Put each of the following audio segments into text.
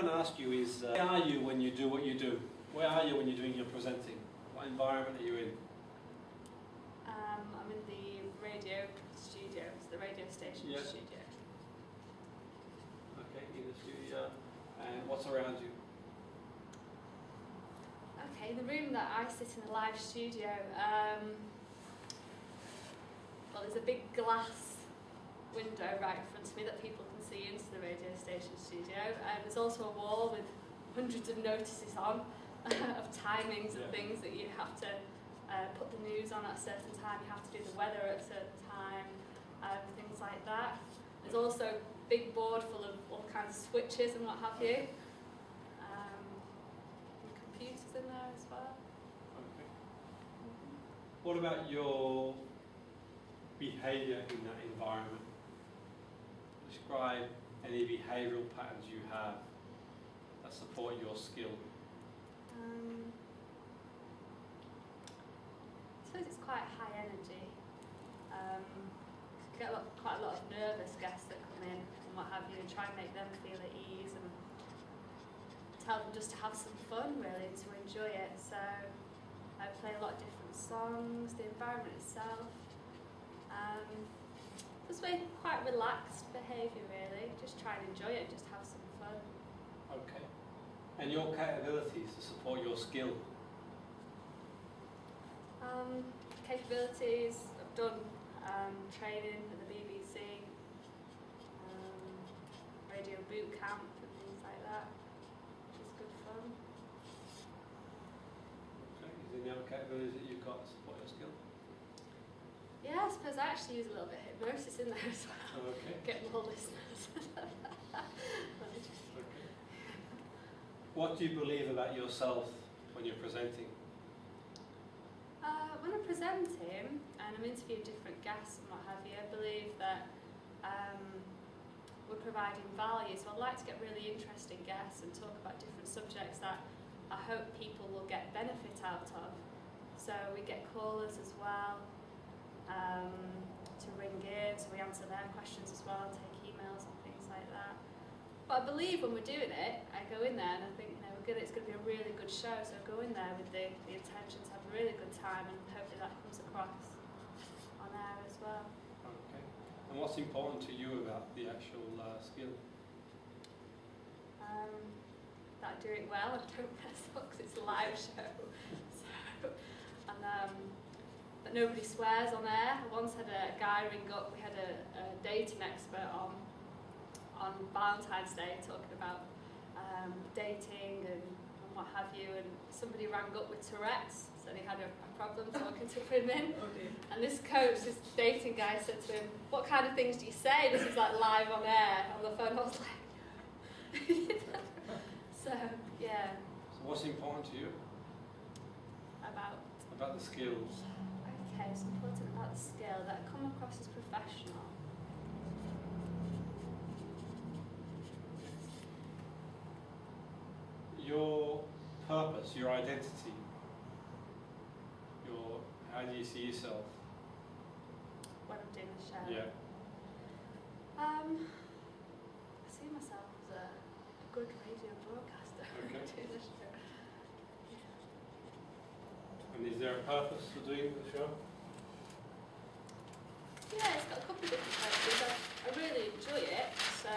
trying to ask you is, where are you when you do what you do? Where are you when you're doing your presenting? What environment are you in? I'm in the radio studio, it's the radio station studio. Okay, in the studio. And what's around you? Okay, the room that I sit in the live studio, well, there's a big glass window right in front of me that people can see into the radio station studio. There's also a wall with hundreds of notices on of timings and things that you have to put the news on at a certain time, you have to do the weather at a certain time, things like that. There's also a big board full of all kinds of switches and what have you. And computers in there as well. Okay. What about your behaviour in that environment? Describe any behavioural patterns you have that support your skill. I suppose it's quite high energy. Get quite a lot of nervous guests that come in and what have you, and try and make them feel at ease and tell them just to have some fun really and to enjoy it. So I play a lot of different songs, the environment itself. Just very quite relaxed behaviour really, just try and enjoy it, just have some fun. Okay. And your capabilities to support your skill? Capabilities, I've done training at the BBC, radio boot camp and things like that, which is good fun. Okay. Is there any other capabilities that you've got to support your skill? Yeah, I suppose I actually use a little bit of hypnosis in there as well. Oh, okay. Get more listeners. Okay. What do you believe about yourself when you're presenting? When I'm presenting and I'm interviewing different guests and what have you, I believe that we're providing value. So I'd like to get really interesting guests and talk about different subjects that I hope people will get benefit out of. So we get callers as well to ring in, so we answer their questions as well, take emails and things like that. But I believe when we're doing it, I go in there and I think, you know, it's going to be a really good show, so I go in there with the intention to have a really good time, and hopefully that comes across on air as well. Okay. And what's important to you about the actual skill? That I do it well and don't mess up because it's a live show. So, and that nobody swears on air. I once had a guy ring up, we had a dating expert on Valentine's Day talking about dating and what have you, and somebody rang up with Tourette's, so he had a problem talking to women. And this coach, this dating guy, said to him, "What kind of things do you say?" This is like live on air on the phone. I was like, so yeah. So what's important to you? About the skills. Okay, it's important about the skill that I come across as professional. Your purpose, your identity, how do you see yourself? When I'm doing the show? Yeah. I see myself as a good radio broadcaster doing the show. Yeah. And is there a purpose for doing the show? Yeah, it's got a couple of different purposes. I really enjoy it, so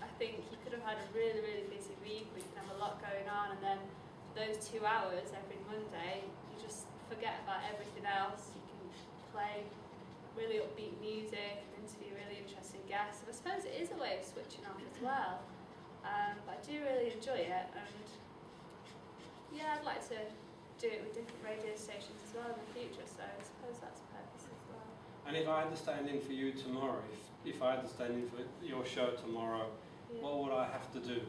I think you could have had a really, really busy week where you can have a lot going on, and then for those 2 hours every Monday, you just forget about everything else. You can play really upbeat music and interview really interesting guests. And I suppose it is a way of switching off as well. But I do really enjoy it, and yeah, I'd like to do it with different radio stations as well in the future, so I suppose that's the purpose as well. And if I had to stand in for you tomorrow, if I had to stand in for your show tomorrow, what would I have to do?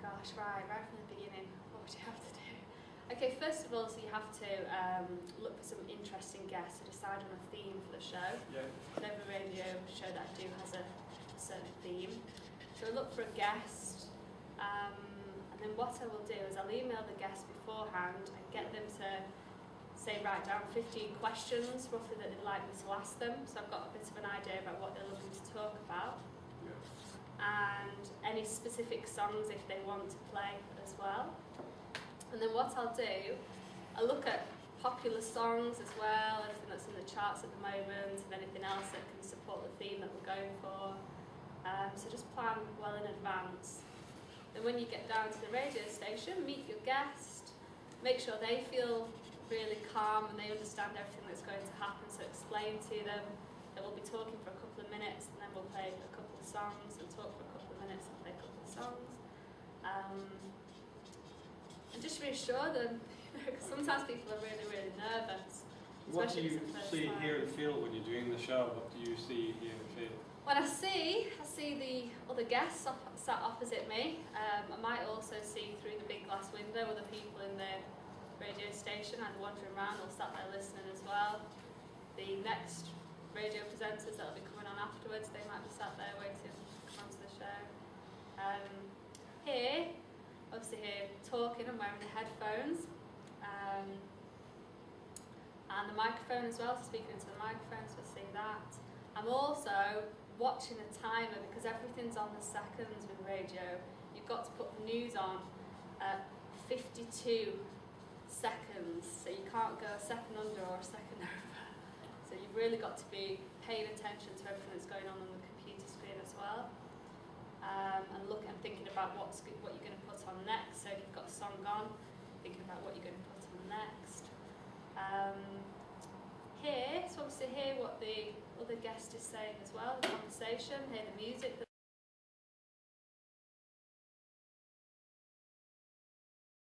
Gosh, right from the beginning, what would you have to do? Okay, first of all, so you have to look for some interesting guests to decide on a theme for the show. Yeah. Every radio show that I do has a certain theme. So I look for a guest, and then what I will do is I'll email the guest beforehand and get them to say write down 15 questions roughly that they'd like me to ask them, so I've got a bit of an idea about what they're looking to talk about. Yeah. and any specific songs if they want to play as well. And then what I'll do, I'll look at popular songs as well, anything that's in the charts at the moment, and anything else that can support the theme that we're going for. So just plan well in advance. Then when you get down to the radio station, meet your guest, make sure they feel really calm and they understand everything that's going to happen, so explain to them that we'll be talking for a couple of minutes and then we'll play a couple of songs and talk for a couple of minutes and play a couple of songs. And just reassure them, because sometimes people are really, really nervous. What do you see, time. hear and feel when you're doing the show? What do you see, hear and feel? When I see the other guests sat opposite me. I might also see through the big glass window other people in the radio station and wandering around or sat there listening as well. The next radio presenters that will be coming on afterwards, they might be sat there waiting to come onto the show. Here, obviously here talking and wearing the headphones. And the microphone as well, so speaking into the microphone, so see that. I'm also watching a timer because everything's on the seconds with radio. You've got to put the news on at 52 seconds, so you can't go a second under or a second over. So you've really got to be paying attention to everything that's going on the computer screen as well. And looking and thinking about what you're going to put on next. So if you've got a song on, thinking about what you're going to put on next. Here, so obviously hear what the other guest is saying as well, the conversation, hear the music.